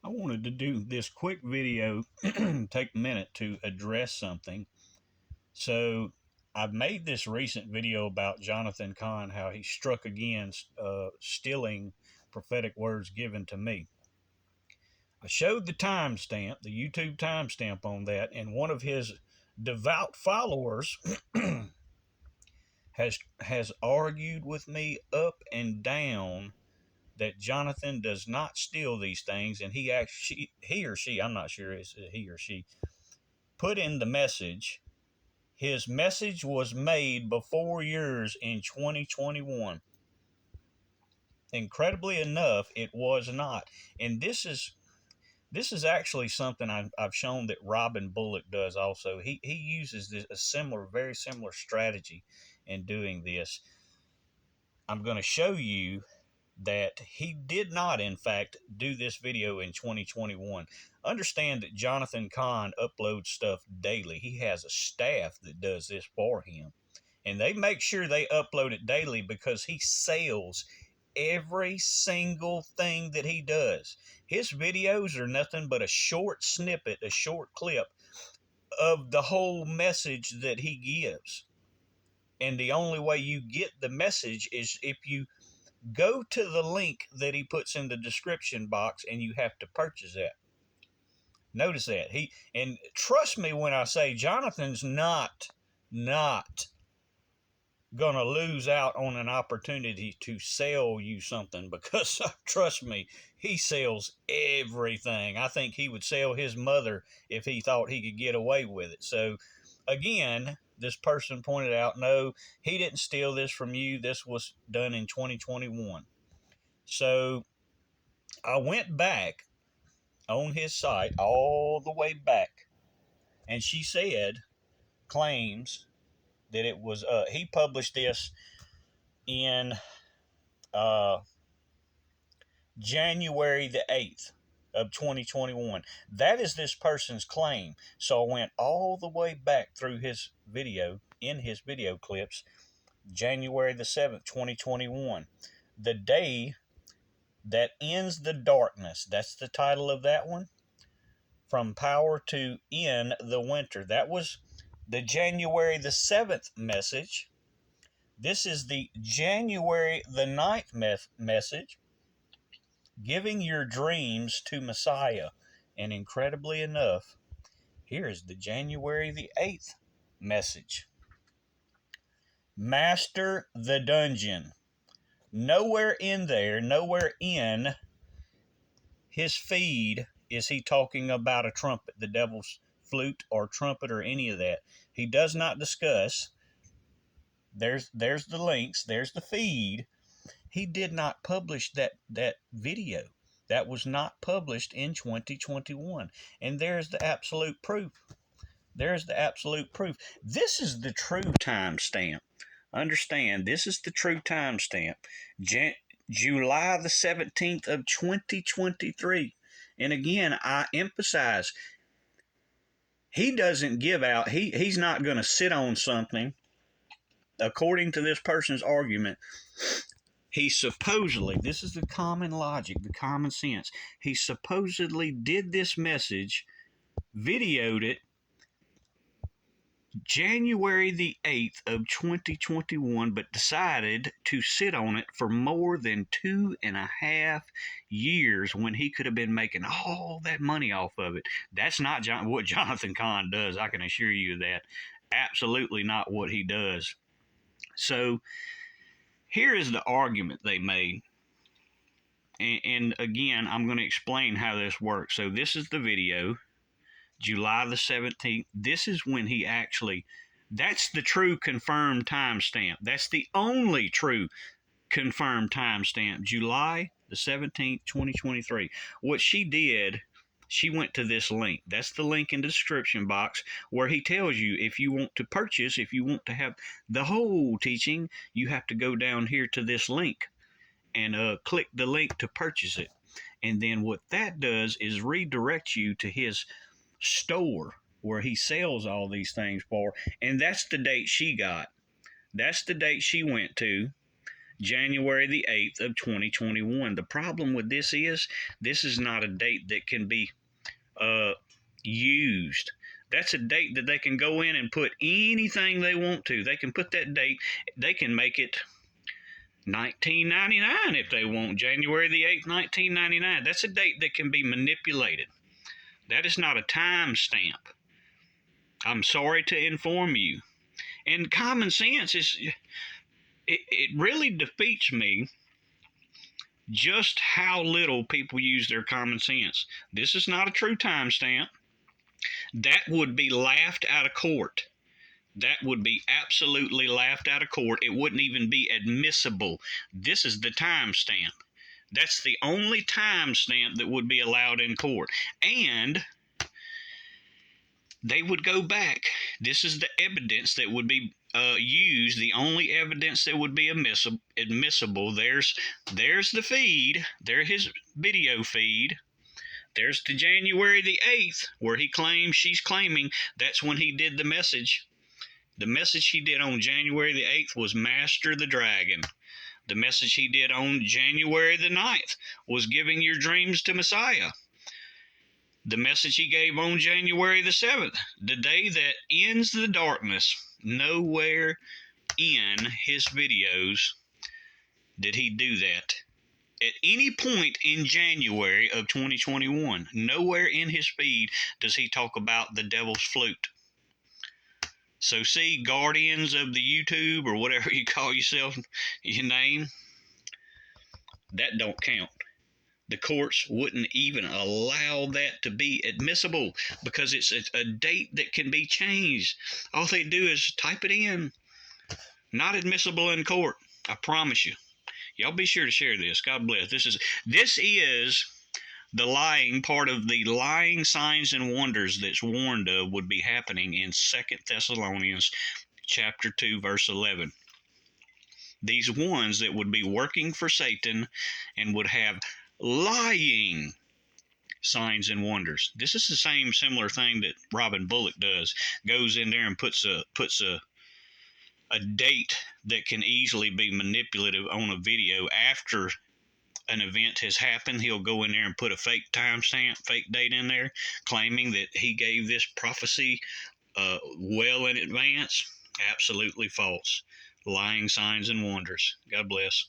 I wanted to do this quick video, take a minute to address something. So, I've made this recent video about Johnathan Cahns, how he struck again, stealing prophetic words given to me. I showed the timestamp, the YouTube timestamp on that, and one of his devout followers has argued with me up and down that Johnathan does not steal these things, and he or she, I'm not sure it's he or she, put in the message. His message was made before yours in 2021. Incredibly enough, it was not, and this is actually something I've shown that Robin Bullock does also. He uses a very similar strategy in doing this. I'm going to show you that he did not, in fact, do this video in 2021. Understand that Johnathan Cahns uploads stuff daily. He has a staff that does this for him. And they make sure they upload it daily because he sells every single thing that he does. His videos are nothing but a short snippet, a short clip of the whole message that he gives. And the only way you get the message is if you go to the link that he puts in the description box and you have to purchase that. Notice that. And trust me when I say Johnathan's not gonna lose out on an opportunity to sell you something, because trust me, he sells everything. I think he would sell his mother if he thought he could get away with it. So again, this person pointed out, no, he didn't steal this from you. This was done in 2021. So I went back on his site all the way back, and she claims that it was, he published this in January the 8th of 2021. That is this person's claim. So I went all the way back through his video, in his video clips, January the 7th, 2021. The day that ends the darkness. That's the title of that one. From power to end the winter. That was the January the 7th message. This is the January the 9th message. Giving your dreams to Messiah. And incredibly enough, here is the January the 8th message. Master the dungeon. Nowhere in his feed is he talking about a trumpet, the devil's flute or trumpet or any of that. He does not discuss. There's the links, there's the feed. He did not publish that video. That was not published in 2021. And there's the absolute proof. There's the absolute proof. This is the true timestamp. Understand, this is the true timestamp. July the 17th of 2023. And again, I emphasize, he doesn't give out, he's not going to sit on something. According to this person's argument, he supposedly, this is the common logic, the common sense, he supposedly did this message, videoed it, January the 8th of 2021, but decided to sit on it for more than 2.5 years when he could have been making all that money off of it. That's not what Johnathan Cahns does, I can assure you of that. Absolutely not what he does. So here is the argument they made. And again, I'm going to explain how this works. So this is the video. July the 17th. This is when he actually, that's the true confirmed timestamp. That's the only true confirmed timestamp. July the 17th, 2023. What she did, she went to this link. That's the link in the description box where he tells you if you want to purchase, if you want to have the whole teaching, you have to go down here to this link and click the link to purchase it. And then what that does is redirect you to his store where he sells all these things for, and that's the date she got. That's the date she went to, January the 8th of 2021. The problem with this is not a date that can be uh, used. That's a date that they can go in and put anything they want to. They can put that date, they can make it 1999 if they want, January the 8th, 1999. That's a date that can be manipulated. That is not a time stamp. I'm sorry to inform you. And common sense it really defeats me just how little people use their common sense. This is not a true timestamp. That would be laughed out of court. That would be absolutely laughed out of court. It wouldn't even be admissible. This is the timestamp. That's the only timestamp that would be allowed in court. And they would go back. This is the evidence that would be used. The only evidence that would be admissible. There's the feed. There's his video feed. There's the January the 8th where she's claiming that's when he did the message. The message he did on January the 8th was Master the Dragon. The message he did on January the 9th was Giving Your Dreams to Messiah. The message he gave on January the 7th, the day that ends the darkness. Nowhere in his videos did he do that. At any point in January of 2021, nowhere in his feed does he talk about the devil's flute. So see, guardians of the YouTube or whatever you call yourself, your name, that don't count. The courts wouldn't even allow that to be admissible because it's a date that can be changed. All they do is type it in. Not admissible in court. I promise you. Y'all be sure to share this. God bless. This is the lying part of the lying signs and wonders that's warned of would be happening in 2 Thessalonians chapter 2, verse 11. These ones that would be working for Satan and would have lying signs and wonders. This is the same similar thing that Robin Bullock does. Goes in there and puts a date that can easily be manipulative on a video after an event has happened. He'll go in there and put a fake timestamp, fake date in there, claiming that he gave this prophecy well in advance. Absolutely false. Lying signs and wonders. God bless.